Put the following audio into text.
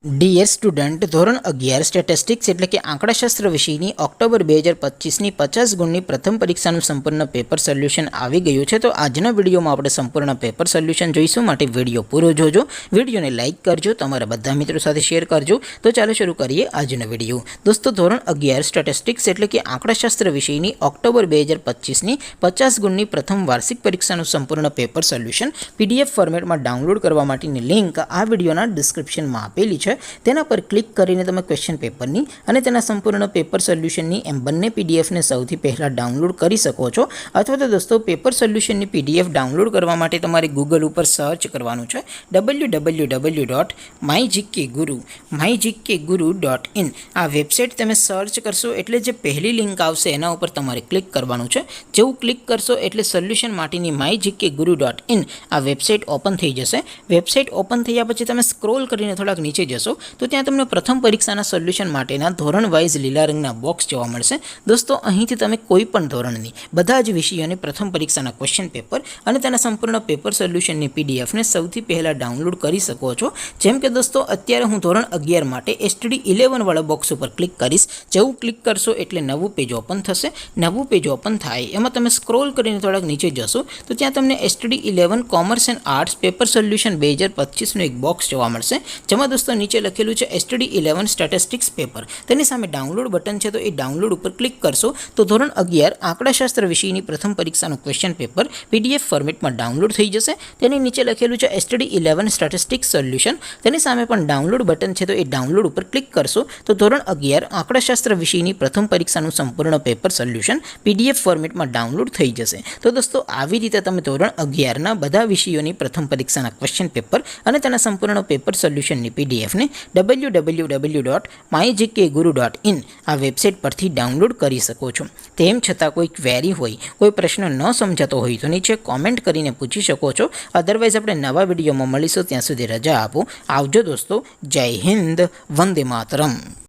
Dear student, ધોરણ 11 statistics એટલે કે આંકડાશાસ્ત્ર વિષયની ઓક્ટોબર 2025ની 50 ગુણની પ્રથમ પરીક્ષાનું સંપૂર્ણ પેપર સોલ્યુશન આવી ગયું છે. તો આજના વિડીયોમાં આપણે સંપૂર્ણ પેપર સોલ્યુશન જોઈશું, માટે વિડીયો પૂરો જોજો. વિડીયોને લાઇક કરજો, તમારા બધા મિત્રો સાથે શેર કરજો. તો ચાલો શરૂ કરીએ આજનો વિડીયો. દોસ્તો, ધોરણ 11 સ્ટેટિસ્ટિક્સ એટલે કે આંકડાશાસ્ત્ર વિષયની ઓક્ટોબર 2025ની 50 ગુણની પ્રથમ વાર્ષિક પરીક્ષાનું સંપૂર્ણ પેપર સોલ્યુશન PDF ફોર્મેટમાં ડાઉનલોડ કરવા માટેની લિંક આ વિડીયોના ડિસ્ક્રિપ્શનમાં આપેલી છે. તેના પર ક્લિક કરીને તમે ક્વેશ્ચન પેપરની અને તેના સંપૂર્ણ પેપર સોલ્યુશનની એમ બંને PDFને સૌથી પહેલાં ડાઉનલોડ કરી શકો છો. અથવા તો દોસ્તો, પેપર સોલ્યુશનની PDF ડાઉનલોડ કરવા માટે તમારે ગૂગલ ઉપર સર્ચ કરવાનું છે www.mygkguru.in. આ વેબસાઇટ તમે સર્ચ કરશો એટલે જે પહેલી લિંક આવશે એના ઉપર તમારે ક્લિક કરવાનું છે. જેવું ક્લિક કરશો એટલે સોલ્યુશન માટેની mygkguru.in આ વેબસાઇટ ઓપન થઈ જશે. વેબસાઇટ ઓપન થયા પછી તમે સ્ક્રોલ કરીને થોડાક નીચે જશો તો ત્યાં તમને પ્રથમ પરીક્ષાના સોલ્યુશન માટેના ધોરણ વાઇઝ લીલા રંગના બોક્સ જોવા મળશે. દોસ્તો, અહીંથી તમે કોઈ પણ ધોરણની બધા જ વિષયોની પ્રથમ પરીક્ષાના ક્વેશ્ચન પેપર અને તેના સંપૂર્ણ પેપર સોલ્યુશનની PDFને સૌથી પહેલાં ડાઉનલોડ કરી શકો છો. જેમ કે દોસ્તો, અત્યારે હું ધોરણ 11 માટે STD 11 વાળા બોક્સ ઉપર ક્લિક કરીશ. જેવું ક્લિક કરશો એટલે નવું પેજ ઓપન થશે. નવું પેજ ઓપન થાય એમાં તમે સ્ક્રોલ કરીને થોડાક નીચે જશો તો ત્યાં તમને STD 11 commerce and arts paper solution 2025નું એક બોક્સ જોવા મળશે. જેમાં દોસ્તો નીચે લખેલું છે STD 11 સ્ટેટિસ્ટિક્સ પેપર. તેની સામે ડાઉનલોડ બટન છે, તો એ ડાઉનલોડ ઉપર ક્લિક કરશો તો ધોરણ 11 આંકડાશાસ્ત્ર વિષયની પ્રથમ પરીક્ષાનું ક્વેશ્ચન પેપર PDF ફોર્મેટમાં ડાઉનલોડ થઈ જશે. તેની નીચે લખેલું છે STD 11 સ્ટેટિસ્ટિક્સ સોલ્યુશન. તેની સામે પણ ડાઉનલોડ બટન છે, તો એ ડાઉનલોડ ઉપર ક્લિક કરશો તો ધોરણ 11 આંકડાશાસ્ત્ર વિષયની પ્રથમ પરીક્ષાનું સંપૂર્ણ પેપર સોલ્યુશન PDF ફોર્મેટમાં ડાઉનલોડ થઈ જશે. તો દોસ્તો, આવી રીતે તમે ધોરણ 11ના બધા વિષયોની પ્રથમ પરીક્ષાના ક્વેશ્ચન પેપર અને તેના સંપૂર્ણ પેપર સોલ્યુશનની PDFને www.mygkguru.in આ વેબસાઇટ પરથી ડાઉનલોડ કરી શકો છો. તેમ છતાં કોઈ ક્વેરી હોય, કોઈ પ્રશ્ન ન સમજાતો હોય તો નીચે કોમેન્ટ કરીને પૂછી શકો છો. અદરવાઇઝ આપણે નવા વિડીયોમાં મળીશું. ત્યાં સુધી રજા આપો. આવજો દોસ્તો. જય હિન્દ. વંદે માતરમ.